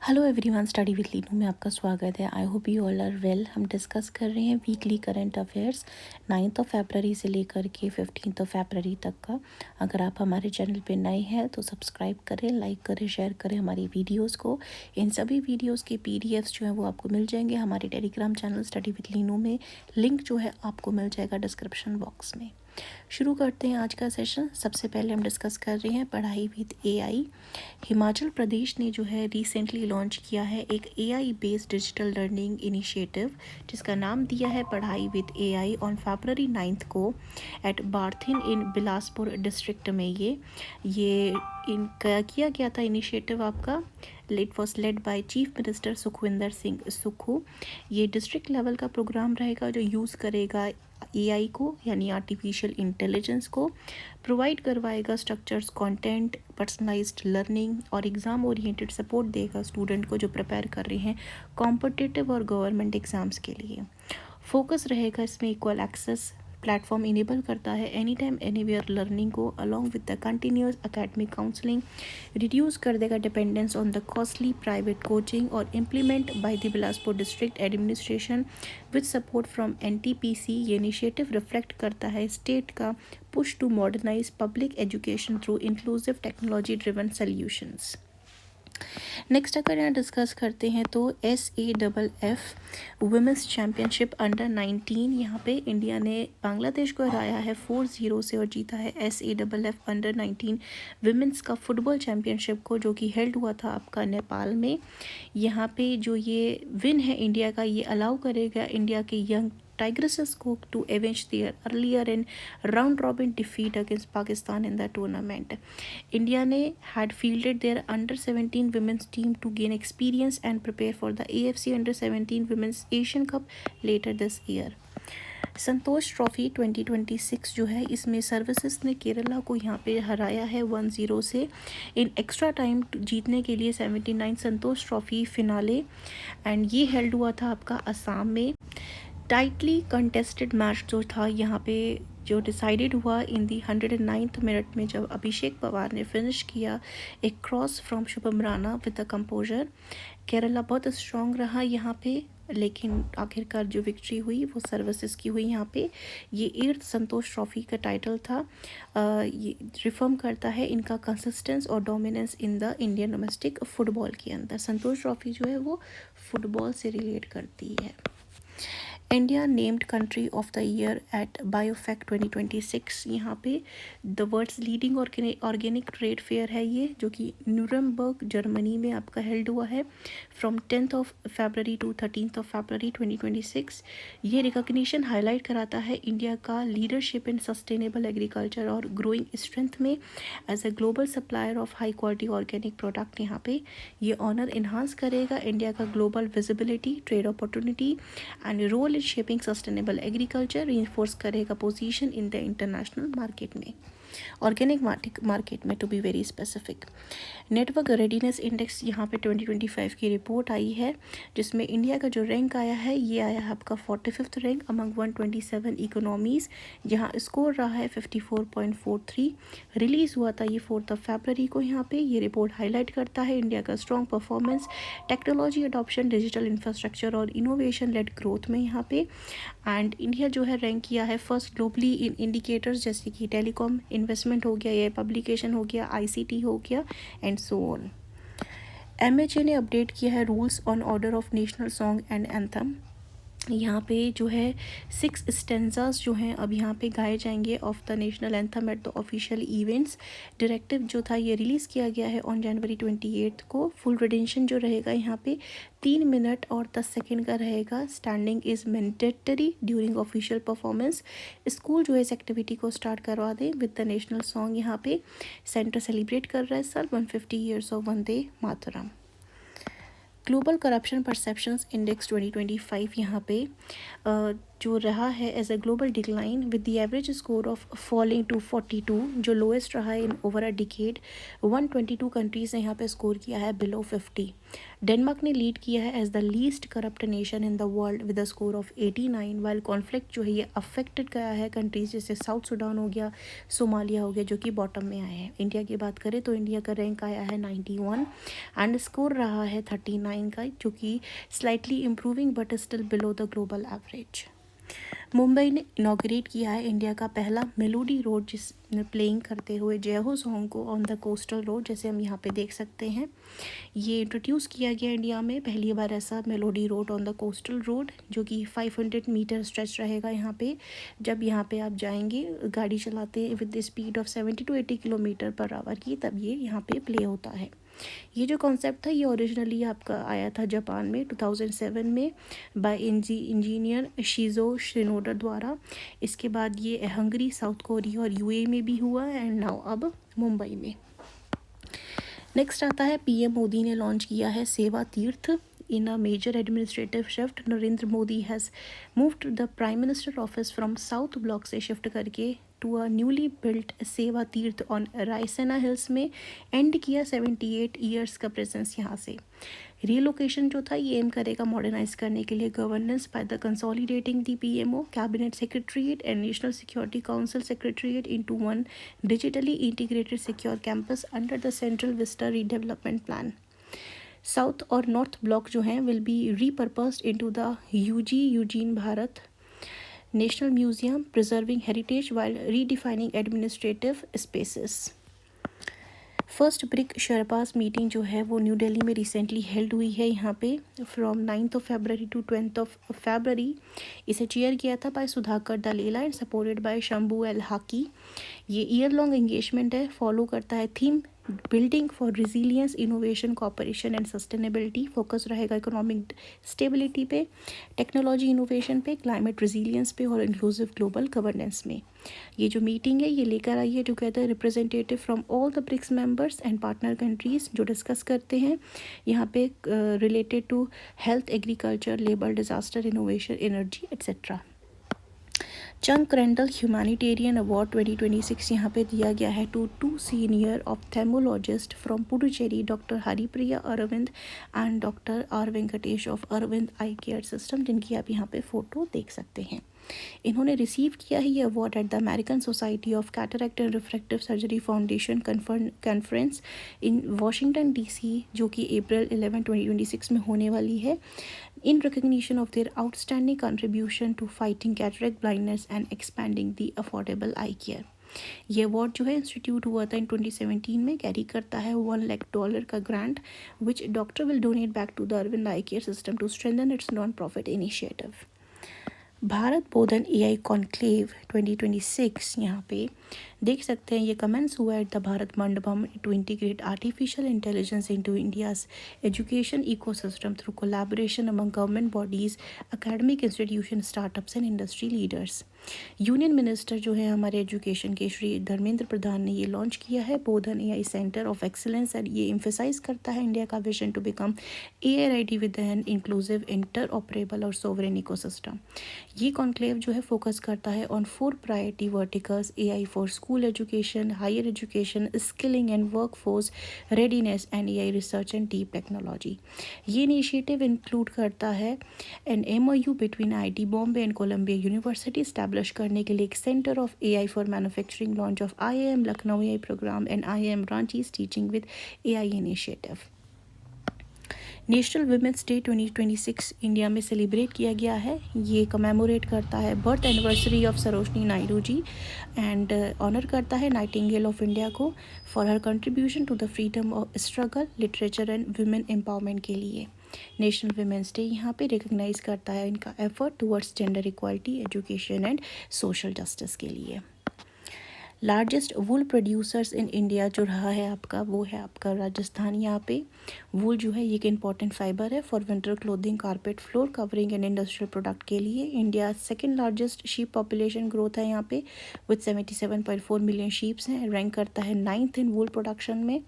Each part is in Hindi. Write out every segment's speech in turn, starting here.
Hello everyone, study with Linu में आपका स्वागत है। I hope you all are well. हम डिस्कस कर रहे हैं वीकली करंट अफेयर्स 9 फरवरी से लेकर के 15 फरवरी तक का। अगर आप हमारे चैनल पे नए हैं तो सब्सक्राइब करें, लाइक करें, शेयर करें हमारी वीडियोस को। इन सभी वीडियोस के पीडीएफ्स जो है वो आपको मिल जाएंगे हमारे Telegram channel study with Linu में। लिंक जो है आपको मिल जाएगा डिस्क्रिप्शन बॉक्स में। शुरू करते हैं आज का सेशन। सबसे पहले हम डिस्कस कर रहे हैं पढ़ाई विद एआई। हिमाचल प्रदेश ने जो है रिसेंटली लॉन्च किया है एक AI based digital learning initiative जिसका नाम दिया है पढ़ाई विद एआई ऑन फरवरी 9 को at Barthin in Bilaspur district में। ये इनका किया गया था इनिशिएटिव आपका। It was led by chief minister Sukhvinder Singh Sukhu. ये डिस्ट्रिक्ट लेवल का प्रोग्राम रहेगा जो यूज़ करेगा एआई को, यानी आर्टिफिशियल इंटेलिजेंस को, प्रोवाइड करवाएगा स्ट्रक्चर्स, कंटेंट, पर्सनलाइज्ड लर्निंग और एग्ज़ाम ओरिएंटेड सपोर्ट देगा स्टूडेंट को जो प्रिपेयर कर रहे हैं कॉम्पिटिटिव और गवर्नमेंट एग्ज़ाम्स के लिए। फोकस रहेगा इसमें इक्वल एक्सेस। प्लेटफॉर्म इनेबल करता है एनी टाइम एनीवेयर लर्निंग को along with the continuous academic counselling, reduce कर देगा dependence on the costly private coaching और implement by the Bilaspur district administration with support from NTPC. ये इनिशिएटिव रिफ्लेक्ट करता है स्टेट का push to modernize public education through inclusive technology driven solutions. Next अगर यहाँ डिस्कस करते हैं तो SAFF वुमेंस चैम्पियनशिप अंडर 19, यहाँ पे इंडिया ने बांग्लादेश को हराया है 4-0 से और जीता है SAFF अंडर 19 वुमेंस का फुटबॉल चैम्पियनशिप को, जो कि हेल्ड हुआ था आपका नेपाल में। यहाँ पे जो ये विन है इंडिया का, ये अलाउ करेगा इंडिया के यंग Tigresses को to avenge their earlier and round-robin defeat against Pakistan in the tournament. India ने had fielded their under-17 women's team to gain experience and prepare for the AFC under-17 Women's Asian Cup later this year. Santosh trophy 2026 जो है, इसमें सर्विसेज ने केरला को यहाँ पे हराया है 1-0 से इन एक्स्ट्रा टाइम जीतने के लिए 79 संतोष ट्रॉफी फिनाले। एंड ये हेल्ड हुआ था आपका असम में। टाइटली कंटेस्टेड मैच जो था यहाँ पे जो डिसाइडेड हुआ इन दी 109th मिनट में, जब अभिषेक पवार ने फिनिश किया एक cross from Shubham Rana with the composer. Kerala बहुत स्ट्रॉन्ग रहा यहाँ पे, लेकिन आखिरकार जो विक्ट्री हुई वो सर्विसेज की हुई यहाँ पे। ये 8th संतोष ट्रॉफी का टाइटल था। ये रिफर्म करता है इनका कंसिस्टेंस और dominance in the Indian domestic football के अंदर। संतोष ट्रॉफी जो है वो फुटबॉल से रिलेट करती है। India named country of the year at Biofach 2026। यहाँ पे the world's leading organic trade fair है ये, जो कि न्यूरमबर्ग जर्मनी में आपका हेल्ड हुआ है फ्रॉम 10 फरवरी टू 13 फरवरी 2026। ये रिकॉग्निशन हाईलाइट कराता है इंडिया का लीडरशिप इन सस्टेनेबल एग्रीकल्चर और ग्रोइंग स्ट्रेंथ में as a global supplier of high quality organic product. यहाँ पे ये ऑनर इन्हांस करेगा इंडिया का global visibility, trade opportunity and role shaping sustainable agriculture, reinforce करेगा position in the international market में, ऑर्गेनिक मार्केट में to be very specific. Network readiness index यहाँ पे 2025 की रिपोर्ट आई है, जिसमें इंडिया का जो रैंक आया है ये आया है आपका 45th रैंक अमंग 127 इकोनॉमीज़, जहाँ स्कोर रहा है 54.43। रिलीज़ हुआ था ये 4 फरवरी को। यहाँ पे ये रिपोर्ट हाईलाइट करता है इंडिया का strong performance technology adoption, digital infrastructure और इनोवेशन लेड ग्रोथ में यहाँ पे। एंड इंडिया जो है रैंक किया है फर्स्ट ग्लोबली इन इंडिकेटर्स जैसे कि टेलीकॉम इन्वेस्टमेंट हो गया, ये पब्लिकेशन हो गया, ICT हो गया एंड सो ऑन। MHA ने अपडेट किया है rules on order of national song and anthem. यहाँ पे जो है 6 स्टेंजास जो हैं अब यहाँ पे गाए जाएंगे of the national anthem at the official events. Directive जो था ये रिलीज़ किया गया है ऑन जनवरी 28 को। फुल रिटेंशन जो रहेगा यहाँ पे 3 मिनट और 10 सेकेंड का रहेगा। Standing is mandatory during official performance. School जो है इस एक्टिविटी को स्टार्ट करवा दें विद द नेशनल सॉन्ग। यहाँ पे सेंटर सेलिब्रेट कर रहा है sir 150 years of Vande Mataram. Global corruption perceptions index 2025 यहाँ पे जो रहा है as a global decline with the average score of falling to 42, जो लोएस्ट रहा है in over a decade. 122 countries ने यहाँ पे स्कोर किया है बिलो 50। डेनमार्क ने लीड किया है as the least corrupt nation in the world with a score of 89। While conflict जो है ये अफेक्टेड गया है कंट्रीज जैसे साउथ सूडान हो गया, सोमालिया हो गया, जो कि बॉटम में आए हैं। इंडिया की बात करें तो इंडिया का रैंक आया है 91 एंड स्कोर रहा है 39 का, जो कि slightly improving but still below the global average. Mumbai ने इनॉग्रेट किया है इंडिया का पहला मेलोडी रोड, जिसने प्लेइंग करते हुए जय हो सॉन्ग को ऑन द कोस्टल रोड, जैसे हम यहाँ पे देख सकते हैं। ये इंट्रोड्यूस किया गया इंडिया में पहली बार ऐसा melody road on the coastal road, जो कि 500 मीटर स्ट्रेच रहेगा यहाँ पे। जब यहाँ पे आप जाएंगे गाड़ी चलाते with the speed of 70 to 80 kilometre per hour की, तब ये यहाँ पे प्ले होता है। ये जो कॉन्सेप्ट था ये ओरिजिनली आपका आया था जापान में 2007 में बाय इंजीनियर शिजो शिनोडा द्वारा। इसके बाद ये हंगरी, साउथ कोरिया और यूएई में भी हुआ एंड नाउ अब मुंबई में। नेक्स्ट आता है पीएम मोदी ने लॉन्च किया है Seva Teerth. In a major administrative shift, Narendra Modi has moved the prime minister office from South Block से शिफ्ट करके to a newly built Seva Teerth on Raisina Hills में एंड किया 78 ईयर्स का प्रेजेंस यहाँ से। रीलोकेशन जो था ये एम करेगा मॉडर्नाइज करने के लिए governance by the consolidating the PMO cabinet secretariat and national security council secretariat into one digitally integrated secure campus under the central Vista redevelopment plan. South और नॉर्थ ब्लॉक जो हैं will be repurposed into the Eugene Bharat national museum, preserving heritage while redefining administrative spaces. First brick sherpas meeting जो है वो न्यू दिल्ली में रिसेंटली हेल्ड हुई है यहाँ पे from 9th of February to 20th of February। इसे चेयर किया था by Sudhakar Dalela and supported by Shambhu L Hakki. ये ईयर लॉन्ग एंगेजमेंट है, फॉलो करता है theme building for resilience, innovation, cooperation and sustainability. Focus रहेगा इकोनॉमिक स्टेबिलिटी पे, टेक्नोलॉजी इनोवेशन पे, क्लाइमेट रिजिलियंस पे और इंक्लूसिव ग्लोबल गवर्नेंस में। ये जो मीटिंग है ये लेकर आई है together representative from all the BRICS members and partner countries, जो डिस्कस करते हैं यहाँ पे related to health, agriculture, labour, disaster, innovation, energy etcetera. चंक रेंडल ह्यूमैनिटेरियन अवार्ड 2026 यहाँ पे दिया गया है to 2 senior ophthalmologist from Puducherry, doctor Haripriya Aravind and doctor R Venkatesh of Aravind eye care system, जिनकी आप यहाँ पे फ़ोटो देख सकते हैं। इन्होंने रिसीव किया है ये award at the American society of cataract and refractive surgery foundation conference in Washington DC, जो कि April 11, 2026 में होने वाली है, in recognition of their outstanding contribution to fighting cataract blindness and expanding the affordable eye care। ये अवार्ड जो है इंस्टीट्यूट हुआ था इन 2017 में, कैरी करता है $1 lakh का grant which doctor will donate back to the Aravind eye care system to strengthen its non profit initiative. Bharat Bodhan AI conclave 2026 यहाँ पे देख सकते हैं, ये कमेंट्स हुआ at the Bharat Mandapam to integrate artificial intelligence into India's education ecosystem through collaboration among government bodies, academic institution, startups and industry leaders. Union minister जो है हमारे एजुकेशन के श्री धर्मेंद्र प्रधान ने ये लॉन्च किया है Bodhan AI centre of excellence, and ये एम्फेसाइज करता है इंडिया का vision to become AI ready with an inclusive, interoperable और सोवरेन इकोसिस्टम। ये कॉन्क्लेव जो है फोकस करता है on 4 priority verticals: AI for school education, higher education, skilling and workforce readiness and AI research and deep technology. ये इनिशिएटिव इंक्लूड करता है an MOU between IIT Bombay and Columbia university establish करने के लिए एक centre of AI for manufacturing, launch of IIM Lucknow AI programme and IIM Ranchi teaching with AI initiative. National women's day 2026 India में सेलिब्रेट किया गया है। ये कमेमोरेट करता है birth anniversary of Sarojini Naidu ji and honour करता है नाइटिंगेल ऑफ इंडिया को for her contribution to the freedom of struggle, literature and women empowerment के लिए। नेशनल वुमेंस डे यहाँ पे रिकग्नाइज करता है इनका effort towards gender equality, education and social justice के लिए। Largest wool producers in India जो रहा है आपका, वो है आपका राजस्थान। यहाँ पे वूल जो है ये एक इम्पॉर्टेंट फाइबर है for winter clothing, carpet, floor covering and industrial product के लिए। India second largest sheep population growth है यहाँ पे विथ 77.4 मिलियन शीप्स हैं। रैंक करता है 9th इन वूल प्रोडक्शन में।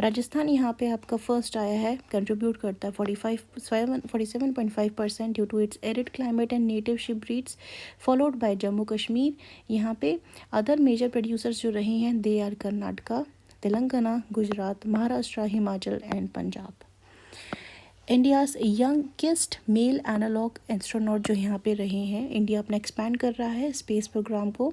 राजस्थान यहाँ पे आपका फर्स्ट आया है, कंट्रीब्यूट करता है 47.5% due to its arid climate and native sheep breeds, followed by Jammu Kashmir. यहाँ पे अदर मेजर प्रोड्यूसर्स जो रहे हैं they are Karnataka, Telangana, Gujarat, Maharashtra, Himachal and Punjab. India's youngest male analogue astronaut जो यहाँ पे रहे हैं, इंडिया अपना एक्सपैंड कर रहा है स्पेस प्रोग्राम को।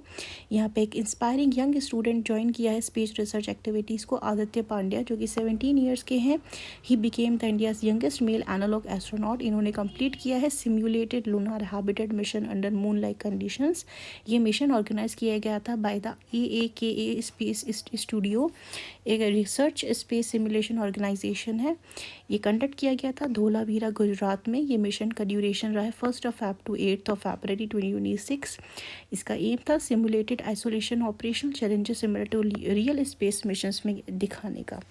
यहाँ पे एक इंस्पायरिंग यंग स्टूडेंट ज्वाइन किया है स्पेस रिसर्च एक्टिविटीज़ को, आदित्य पांड्या, जो कि 17 ईयर्स के हैं। He became the India's youngest male analogue astronaut. इन्होंने कंप्लीट किया है simulated lunar habitat mission under moon like conditions. ये मिशन ऑर्गेनाइज किया गया था by the AAKA space studio, एक रिसर्च स्पेस सिमुलेशन ऑर्गेनाइजेशन है। ये कंडक्ट किया गया था धोलावीरा, गुजरात में। ये मिशन का ड्यूरेशन रहा है 1 Feb to 8 February 2026। इसका एम था simulated isolation operation challenges similar to real space missions में दिखाने का।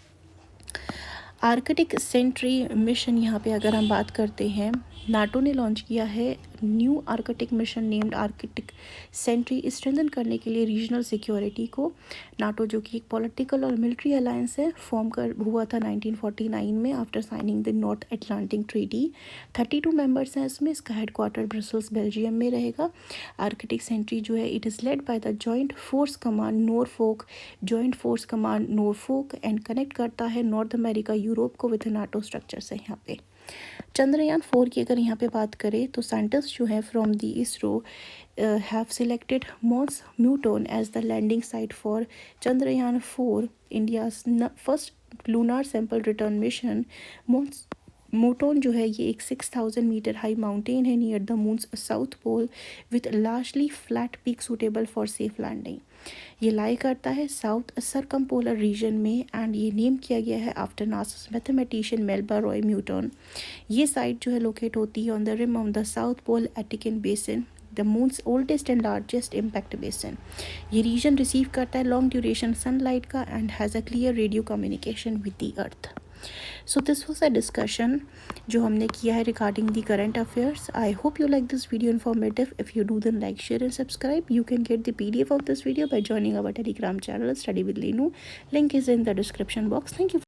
आर्कटिक सेंट्री मिशन, यहाँ पे अगर हम बात करते हैं, नाटो ने लॉन्च किया है new Arctic mission named Arctic sentry, strengthen करने के लिए रीजनल सिक्योरिटी को। नाटो जो कि एक पॉलिटिकल और मिलिट्री अलायंस है, फॉर्म कर हुआ था 1949 में after signing the north Atlantic treaty. 32 members हैं इसमें। इसका हेडक्वार्टर ब्रसल्स, बेल्जियम में रहेगा। आर्कटिक सेंट्री जो है it is led by the joint force command Norfolk, and connect करता है नॉर्थ अमेरिका, यूरोप को विद नाटो स्ट्रक्चर से। यहाँ पे चंद्रयान 4 की अगर यहाँ पे बात करें तो साइंटिस्ट जो है from the ISRO have selected Mons Mouton as the landing site for Chandrayaan 4, India's first lunar sample return mission. Mons Mouton जो है ये एक 6000 मीटर हाई माउंटेन है near the moon's south pole with largely flat peak suitable for safe landing. ये लाई करता है साउथ सरकमपोलर रीजन में एंड ये नेम किया गया है आफ्टर नासा's मैथमेटिशियन मेल्बा रॉय म्यूटन। ये साइट जो है लोकेट होती है on the rim of the south pole Aitken basin, the moon's oldest and largest impact basin. ये रीजन रिसीव करता है लॉन्ग ड्यूरेशन सनलाइट का and has a clear radio communication with the earth. So this was a discussion जो हमने किया है regarding the current affairs. I hope you like this video informative. If you do then like, share and subscribe. You can get the PDF of this video by joining our Telegram channel Study with Lenu. Link is in the description box. Thank you.